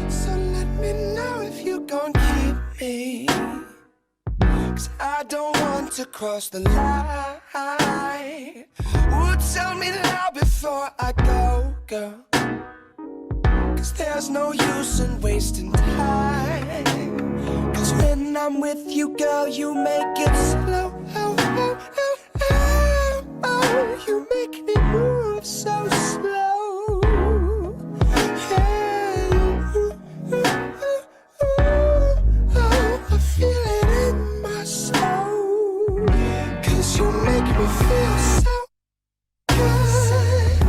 So let me know if you gon' keep me, 'cause I don't want to cross the line. Would tell me now before I go, girl, 'cause there's no use in wasting time. 'Cause when I'm with you, girl, you make it slow. Oh, oh, oh, oh, oh. You make me move so slow. Yeah. Ooh, ooh, ooh, oh, I feel it in my soul. 'Cause you make me feel so good.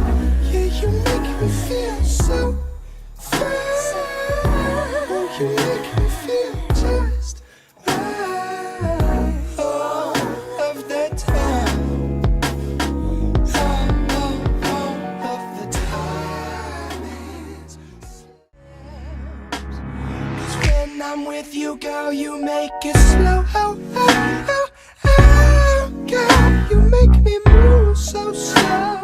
Yeah, you make me feel so fine. Oh, you make me feel just right all of the time. All of the time is 'cause when I'm with you, girl, you make it slow. Oh, oh, oh, oh, girl, you make me move so slow.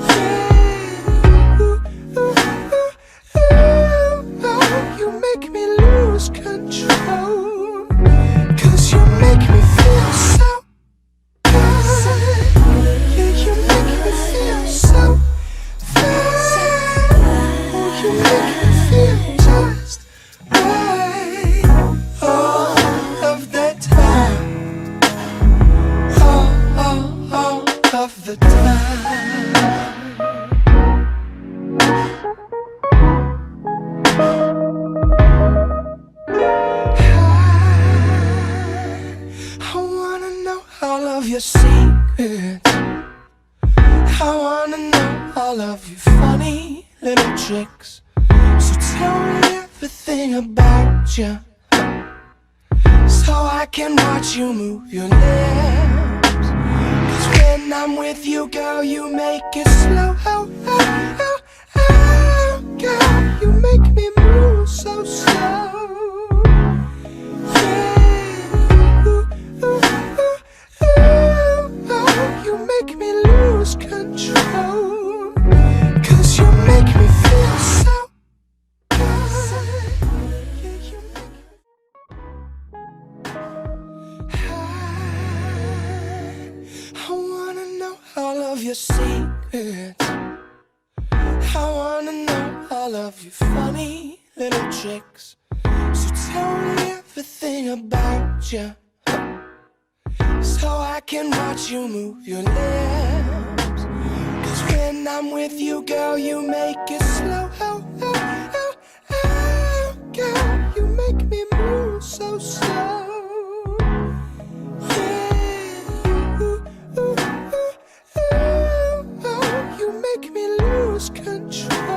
Yeah, ooh, ooh, ooh, ooh, oh, you make me lose control. 'Cause you make me feel so good. Yeah, you make me feel so fine. Oh, you make me feel just right all of the time. All of the time. I wanna know all of your secrets. I wanna know all of your funny little tricks. So tell me everything about you, so I can watch you move your lips. 'Cause when I'm with you, girl, you make it slow. Oh, oh, oh, oh, girl, you make me move so slow. Yeah, ooh, ooh, ooh, ooh, oh, you make me lose control. 'Cause you make me feel so good. Yeah, you make me I wanna know all of your secrets. I wanna know all of your funny little tricks. So tell me everything about you, so I can watch you move your lips. 'Cause when I'm with you, girl, you make it slow. Oh, oh, oh, oh, girl, you make me move so slow. Yeah, ooh, ooh, ooh, ooh, oh, you make me lose control.